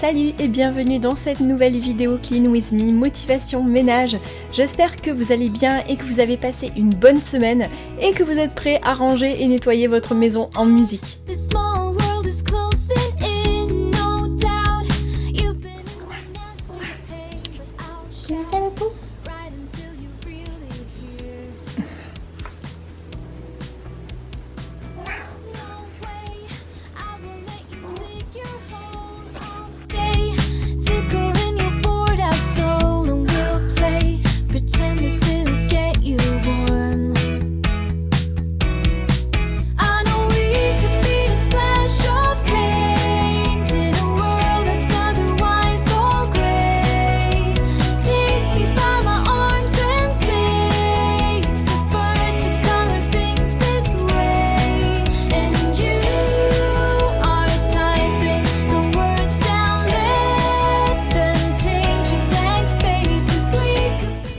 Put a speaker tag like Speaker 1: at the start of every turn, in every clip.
Speaker 1: Salut et bienvenue dans cette nouvelle vidéo Clean With Me, motivation ménage. J'espère que vous allez bien et que vous avez passé une bonne semaine et que vous êtes prêts à ranger et nettoyer votre maison en musique.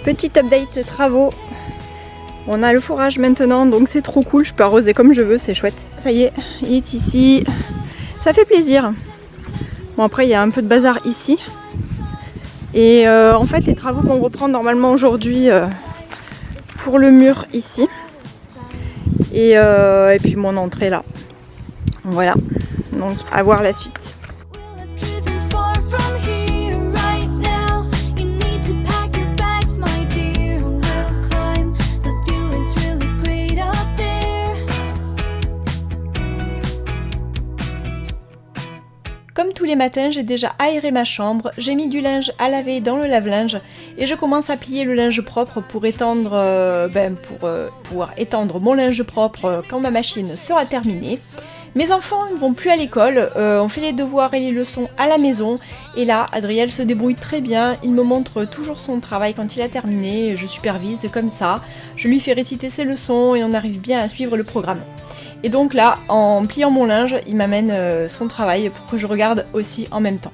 Speaker 1: Petit update travaux, on a le fourrage maintenant donc c'est trop cool, je peux arroser comme je veux, c'est chouette. Ça y est, il est ici, ça fait plaisir. Bon après il y a un peu de bazar ici. Et en fait les travaux vont reprendre normalement aujourd'hui pour le mur ici. Et puis mon entrée là. Voilà, donc à voir la suite. Comme tous les matins, j'ai déjà aéré ma chambre, j'ai mis du linge à laver dans le lave-linge et je commence à plier le linge propre pour pouvoir étendre mon linge propre quand ma machine sera terminée. Mes enfants ne vont plus à l'école, on fait les devoirs et les leçons à la maison et là, Adriel se débrouille très bien, il me montre toujours son travail quand il a terminé, je supervise comme ça, je lui fais réciter ses leçons et on arrive bien à suivre le programme. Et donc là, en pliant mon linge, il m'amène son travail pour que je regarde aussi en même temps.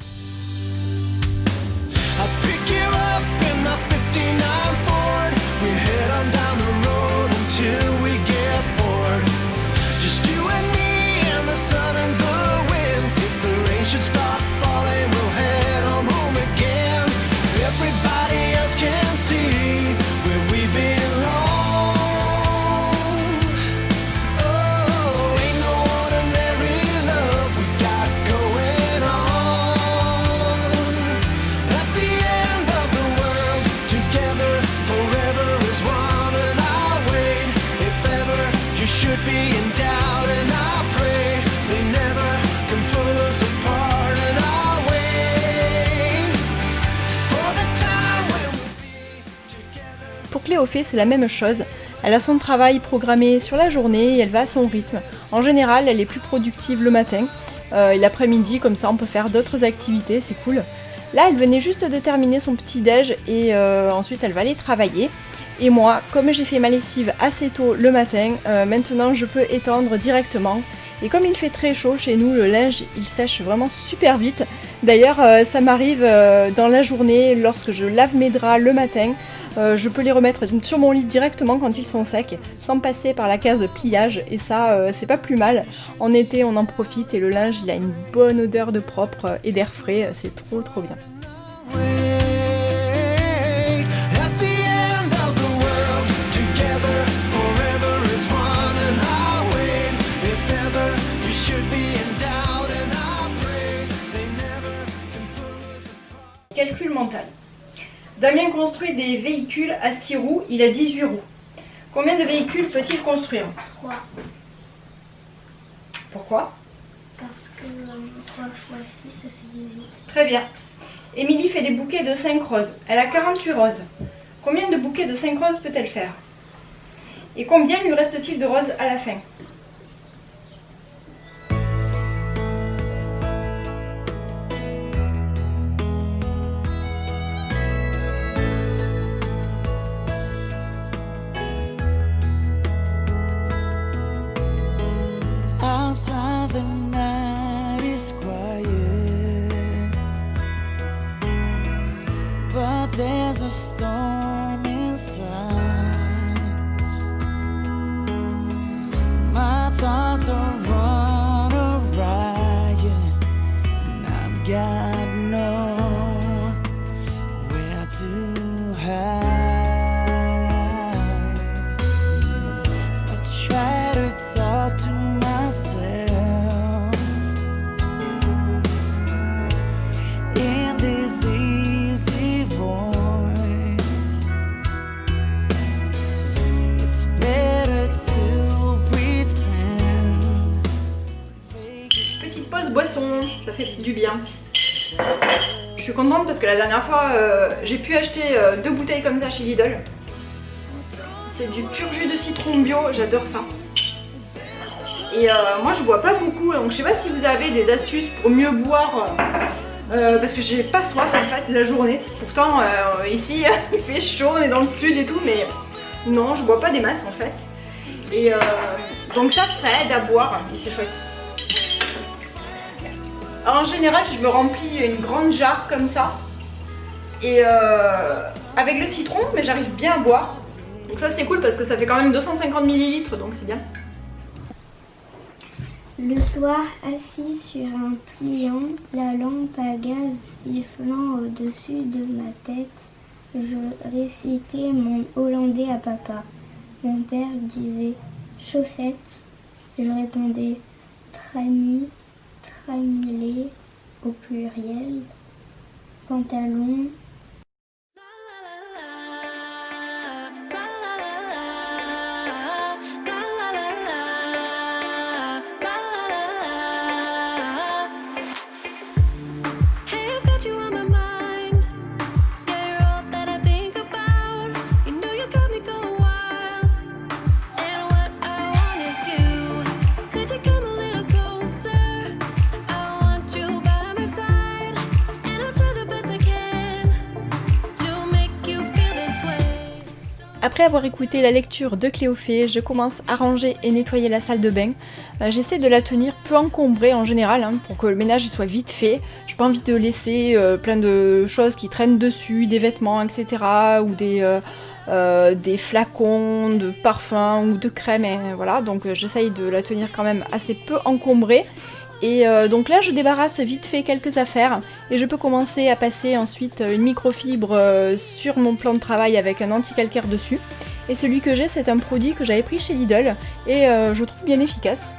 Speaker 1: Pour Cléophée, c'est la même chose. Elle a son travail programmé sur la journée et elle va à son rythme. En général, elle est plus productive le matin et l'après-midi, comme ça on peut faire d'autres activités, c'est cool. Là, elle venait juste de terminer son petit-déj et ensuite elle va aller travailler. Et moi, comme j'ai fait ma lessive assez tôt le matin, maintenant je peux étendre directement. Et comme il fait très chaud chez nous, le linge il sèche vraiment super vite. D'ailleurs, ça m'arrive dans la journée, lorsque je lave mes draps le matin, je peux les remettre sur mon lit directement quand ils sont secs, sans passer par la case pliage. Et ça, c'est pas plus mal. En été, on en profite et le linge il a une bonne odeur de propre et d'air frais. C'est trop bien. Calcul mental. Damien construit des véhicules à 6 roues, il a 18 roues. Combien de véhicules peut-il construire?
Speaker 2: 3.
Speaker 1: Pourquoi?
Speaker 2: Parce que 3 fois 6, ça fait 18.
Speaker 1: Très bien. Émilie fait des bouquets de 5 roses. Elle a 48 roses. Combien de bouquets de 5 roses peut-elle faire? Et combien lui reste-t-il de roses à la fin?
Speaker 3: There's a storm inside. My thoughts are on a riot, and I've got
Speaker 1: ça fait du bien. Je suis contente parce que la dernière fois j'ai pu acheter 2 bouteilles comme ça chez Lidl. C'est du pur jus de citron bio, j'adore ça. Et moi je bois pas beaucoup, donc je sais pas si vous avez des astuces pour mieux boire. Parce que j'ai pas soif en fait la journée. Pourtant ici il fait chaud, on est dans le sud et tout, mais non, je bois pas des masses en fait. Et donc ça aide à boire et c'est chouette. Alors, en général je me remplis une grande jarre comme ça. Et avec le citron, mais j'arrive bien à boire. Donc ça c'est cool parce que ça fait quand même 250 ml, donc c'est bien.
Speaker 2: Le soir, assis sur un pliant, la lampe à gaz sifflant au-dessus de ma tête, je récitais mon hollandais à papa. Mon père disait « chaussettes ». Je répondais « trami, tramilé » au pluriel, « pantalon ».
Speaker 1: Après avoir écouté la lecture de Cléophée, je commence à ranger et nettoyer la salle de bain. J'essaie de la tenir peu encombrée en général, pour que le ménage soit vite fait. J'ai pas envie de laisser plein de choses qui traînent dessus, des vêtements, etc. ou des flacons de parfum ou de crème, et voilà. Donc j'essaye de la tenir quand même assez peu encombrée. Et donc là je débarrasse vite fait quelques affaires et je peux commencer à passer ensuite une microfibre sur mon plan de travail avec un anti-calcaire dessus. Et celui que j'ai, c'est un produit que j'avais pris chez Lidl et je trouve bien efficace.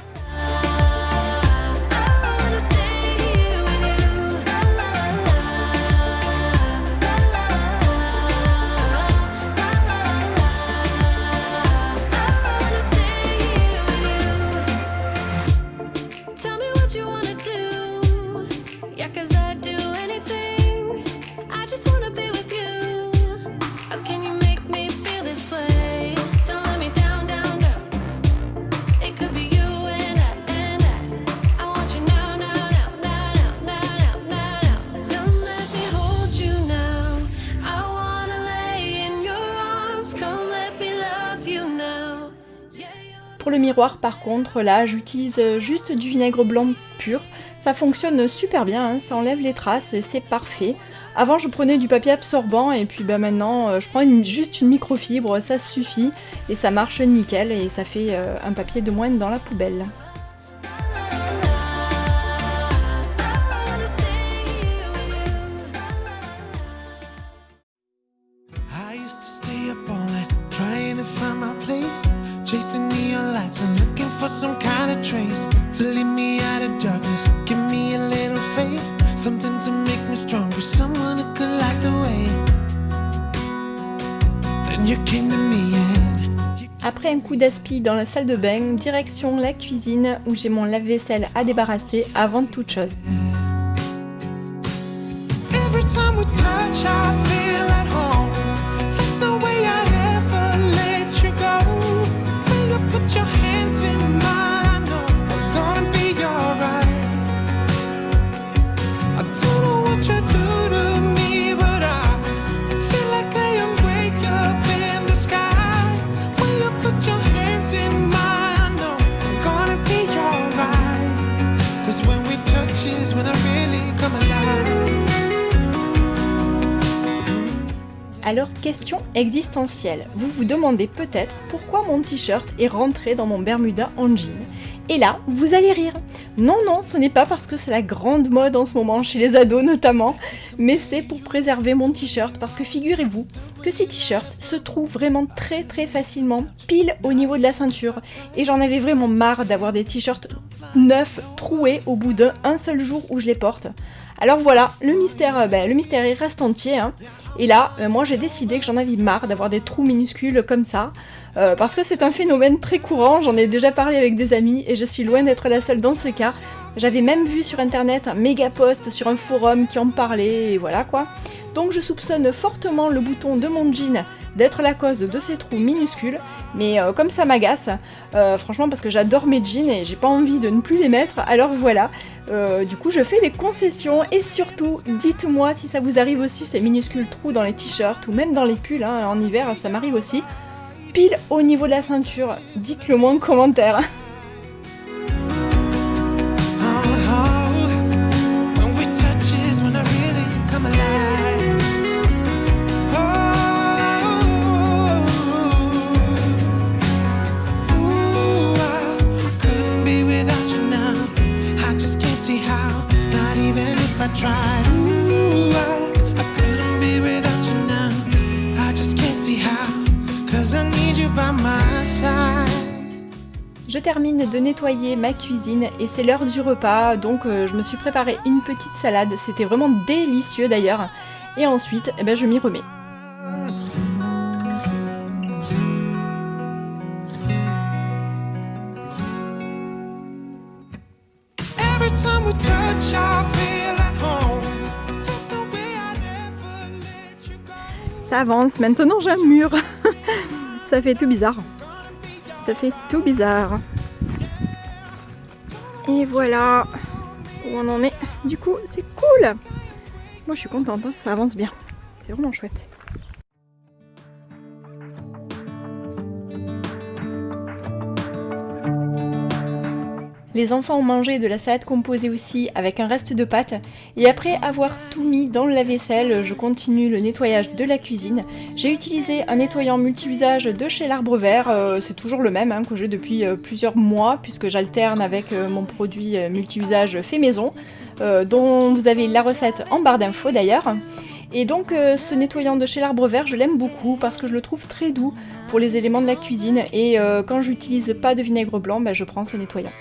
Speaker 1: Pour le miroir par contre, là j'utilise juste du vinaigre blanc pur. Ça fonctionne super bien, ça enlève les traces et c'est parfait. Avant je prenais du papier absorbant et puis maintenant je prends juste une microfibre, ça suffit et ça marche nickel et ça fait un papier de moins dans la poubelle.
Speaker 3: Some kind of trace to lead me out of darkness. Give me a little faith, something to make me stronger. Someone who could light the way. Then you came to me and...
Speaker 1: Après un coup d'aspi dans la salle de bain, direction la cuisine où j'ai mon lave-vaisselle à débarrasser avant toute chose.
Speaker 3: Every time we touch, I feel at home. There's no way I'd ever let you go. When you put your hands in
Speaker 1: Alors, question existentielle. Vous vous demandez peut-être pourquoi mon t-shirt est rentré dans mon Bermuda en jean. Et là, vous allez rire. Non, ce n'est pas parce que c'est la grande mode en ce moment, chez les ados notamment, mais c'est pour préserver mon t-shirt, parce que figurez-vous que ces t-shirts se trouvent vraiment très facilement, pile au niveau de la ceinture. Et j'en avais vraiment marre d'avoir des t-shirts neufs, troués au bout d'un seul jour où je les porte. Alors voilà, le mystère il reste entier. Et là, moi j'ai décidé que j'en avais marre d'avoir des trous minuscules comme ça, parce que c'est un phénomène très courant, j'en ai déjà parlé avec des amis et je suis loin d'être la seule dans ce cas. J'avais même vu sur internet un méga post sur un forum qui en parlait, et voilà quoi. Donc je soupçonne fortement le bouton de mon jean d'être la cause de ces trous minuscules, mais comme ça m'agace, franchement parce que j'adore mes jeans et j'ai pas envie de ne plus les mettre, alors voilà, du coup je fais des concessions et surtout dites-moi si ça vous arrive aussi ces minuscules trous dans les t-shirts ou même dans les pulls, hein, en hiver ça m'arrive aussi, pile au niveau de la ceinture, dites-le moi en commentaire. Je termine de nettoyer ma cuisine et c'est l'heure du repas, donc je me suis préparé une petite salade, c'était vraiment délicieux d'ailleurs, et ensuite je m'y remets. Ça avance, maintenant j'ai un mur. Ça fait tout bizarre. Ça fait tout bizarre. Et voilà où on en est. Du coup, c'est cool. Moi, je suis contente, hein, ça avance bien. C'est vraiment chouette. Les enfants ont mangé de la salade composée aussi avec un reste de pâtes et après avoir tout mis dans le lave-vaisselle, je continue le nettoyage de la cuisine. J'ai utilisé un nettoyant multi-usage de chez l'Arbre Vert, c'est toujours le même que j'ai depuis plusieurs mois puisque j'alterne avec mon produit multi-usage fait maison dont vous avez la recette en barre d'infos d'ailleurs. Et donc ce nettoyant de chez l'Arbre Vert, je l'aime beaucoup parce que je le trouve très doux pour les éléments de la cuisine et quand j'utilise pas de vinaigre blanc, je prends ce nettoyant.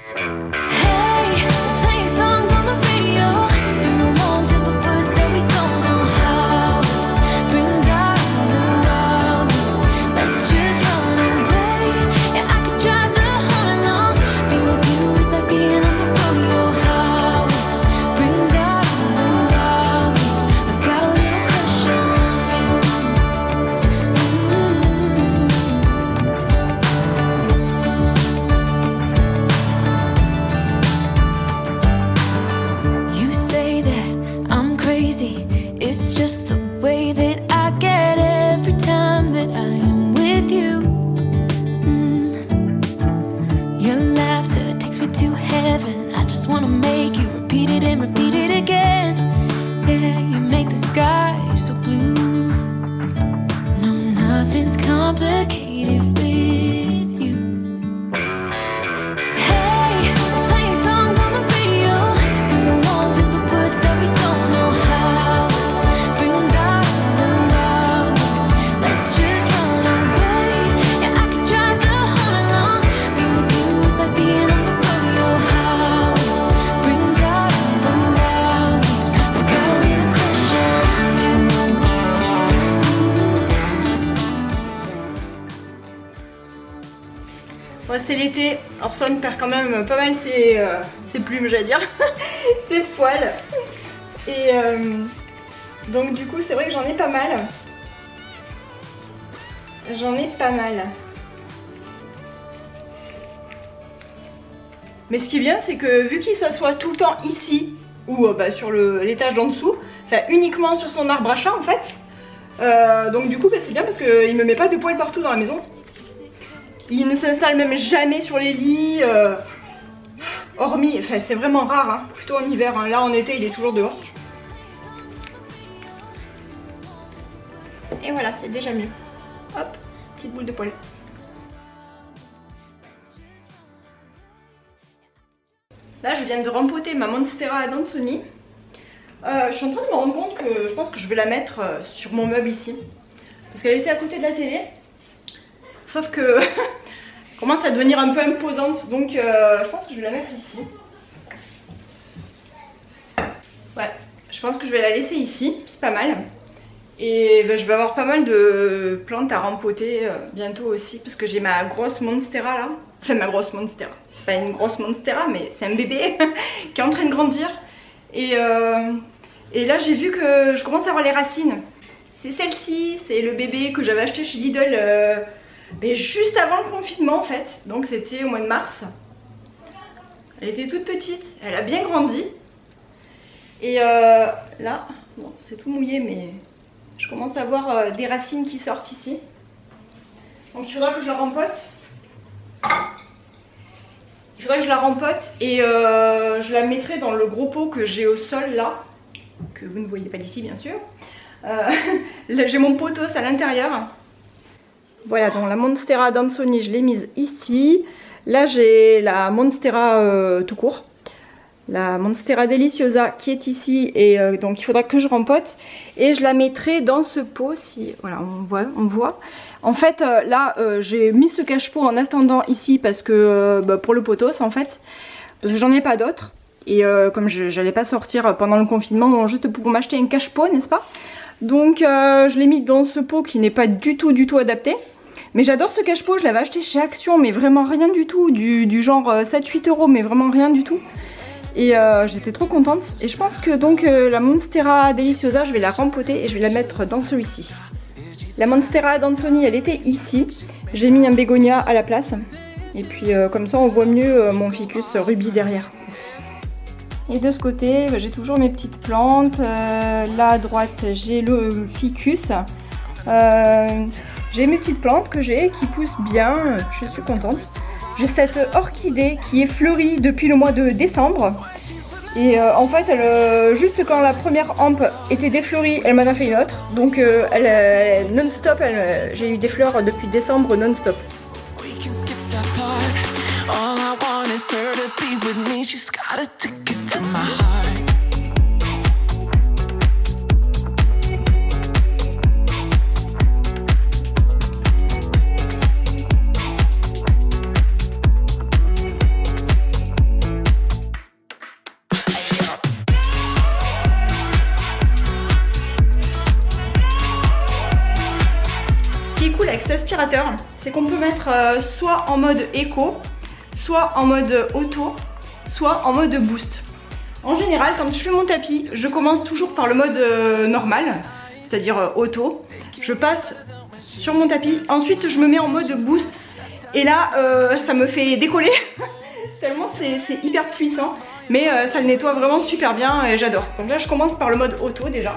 Speaker 4: It's just the way that I get every time that I am with you. Your laughter takes me to heaven. I just wanna make you repeat it and repeat it again. Yeah, you make the sky so blue. No, nothing's complicated with you. Hey, playing songs on the radio, sing along to the words that we don't know how.
Speaker 1: C'est l'été, Orson perd quand même pas mal ses plumes, j'allais dire, ses poils. Et donc du coup c'est vrai que j'en ai pas mal. Mais ce qui est bien c'est que vu qu'il s'assoit tout le temps ici, ou sur l'étage d'en dessous, enfin uniquement sur son arbre à chat en fait, donc du coup c'est bien parce qu'il me met pas de poils partout dans la maison. Il ne s'installe même jamais sur les lits, hormis, enfin c'est vraiment rare, plutôt en hiver, là en été il est toujours dehors. Et voilà, c'est déjà mieux. Hop, petite boule de poil. Là je viens de rempoter ma Monstera Adansonii. Je suis en train de me rendre compte que je pense que je vais la mettre sur mon meuble ici. Parce qu'elle était à côté de la télé. Sauf que commence à devenir un peu imposante, donc je pense que je vais la mettre ici. Ouais, je pense que je vais la laisser ici, c'est pas mal. Et ben, je vais avoir pas mal de plantes à rempoter bientôt aussi, parce que j'ai ma grosse monstera là. Enfin ma grosse monstera, c'est pas une grosse monstera mais c'est un bébé qui est en train de grandir. Et là j'ai vu que je commence à avoir les racines. C'est celle-ci, c'est le bébé que j'avais acheté chez Lidl mais juste avant le confinement en fait. Donc c'était au mois de mars. Elle était toute petite, elle a bien grandi. Et là, bon c'est tout mouillé mais je commence à voir des racines qui sortent ici. Donc il faudra que je la rempote. Il faudrait que je la rempote et je la mettrai dans le gros pot que j'ai au sol là. Que vous ne voyez pas d'ici bien sûr. Là j'ai mon potos à l'intérieur. Voilà, donc la Monstera Dansoni je l'ai mise ici. Là j'ai la Monstera tout court. La Monstera Deliciosa qui est ici et donc il faudra que je rempote et je la mettrai dans ce pot si voilà on voit. En fait là j'ai mis ce cache-pot en attendant ici parce que pour le potos en fait parce que j'en ai pas d'autres et comme j'allais pas sortir pendant le confinement juste pour m'acheter un cache-pot n'est-ce pas, donc je l'ai mis dans ce pot qui n'est pas du tout adapté. Mais j'adore ce cache-pot, je l'avais acheté chez Action mais vraiment rien du tout, du genre 7-8 € mais vraiment rien du tout. Et j'étais trop contente. Et je pense que donc la Monstera Deliciosa, je vais la rempoter et je vais la mettre dans celui-ci. La Monstera Dansoni, elle était ici. J'ai mis un bégonia à la place. Et puis comme ça, on voit mieux mon ficus rubis derrière. Et de ce côté, j'ai toujours mes petites plantes. Là à droite, j'ai le ficus. J'ai mes petites plantes que j'ai qui poussent bien. Je suis contente. J'ai cette orchidée qui est fleurie depuis le mois de décembre. Et en fait, juste quand la première hampe était défleurie, elle m'en a fait une autre. Donc elle non-stop, j'ai eu des fleurs depuis décembre non-stop. Avec cet aspirateur, c'est qu'on peut mettre soit en mode éco, soit en mode auto, soit en mode boost. En général, quand je fais mon tapis, je commence toujours par le mode normal, c'est-à-dire auto. Je passe sur mon tapis, ensuite je me mets en mode boost et là ça me fait décoller tellement c'est hyper puissant, mais ça le nettoie vraiment super bien et j'adore. Donc là je commence par le mode auto déjà.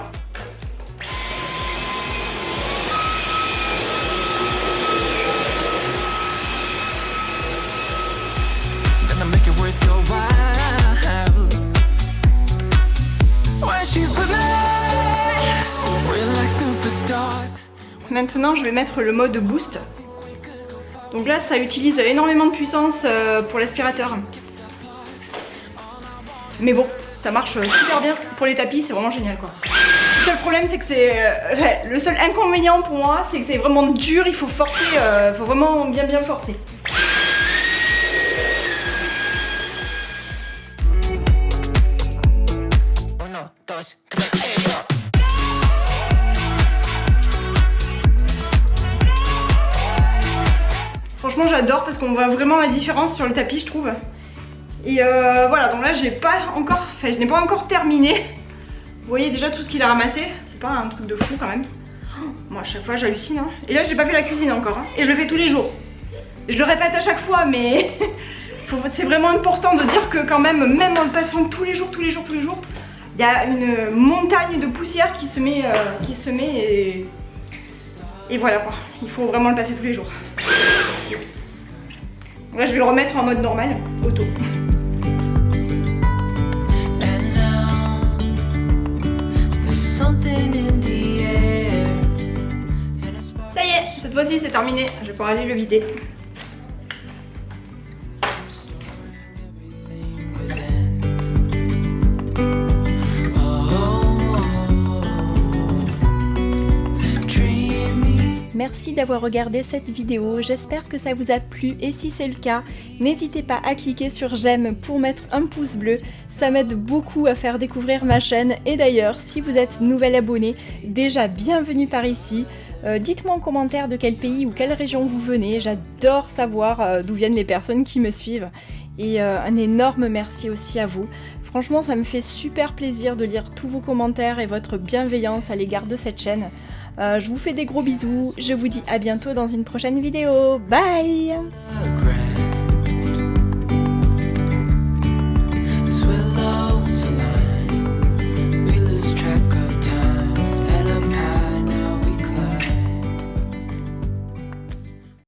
Speaker 1: Maintenant je vais mettre le mode boost. Donc là ça utilise énormément de puissance pour l'aspirateur. Mais bon, ça marche super bien pour les tapis, c'est vraiment génial quoi. Le seul problème c'est que c'est... le seul inconvénient pour moi c'est que c'est vraiment dur, il faut forcer, faut vraiment bien forcer. Franchement j'adore parce qu'on voit vraiment la différence sur le tapis je trouve. Et voilà, donc là je n'ai pas encore terminé. Vous voyez déjà tout ce qu'il a ramassé, c'est pas un truc de fou quand même. Moi à chaque fois j'hallucine hein. Et là j'ai pas fait la cuisine encore hein. Et je le fais tous les jours. Je le répète à chaque fois mais c'est vraiment important de dire que quand même en le passant tous les jours, il y a une montagne de poussière qui se met et voilà quoi, il faut vraiment le passer tous les jours. Donc là je vais le remettre en mode normal, auto. Ça y est, cette fois-ci c'est terminé, je vais pouvoir aller le vider. merci d'avoir regardé cette vidéo, j'espère que ça vous a plu et si c'est le cas, n'hésitez pas à cliquer sur j'aime pour mettre un pouce bleu, ça m'aide beaucoup à faire découvrir ma chaîne et d'ailleurs si vous êtes nouvel abonné, déjà bienvenue par ici. Dites-moi en commentaire de quel pays ou quelle région vous venez, j'adore savoir d'où viennent les personnes qui me suivent et un énorme merci aussi à vous. Franchement ça me fait super plaisir de lire tous vos commentaires et votre bienveillance à l'égard de cette chaîne. Je vous fais des gros bisous, je vous dis à bientôt dans une prochaine vidéo, bye.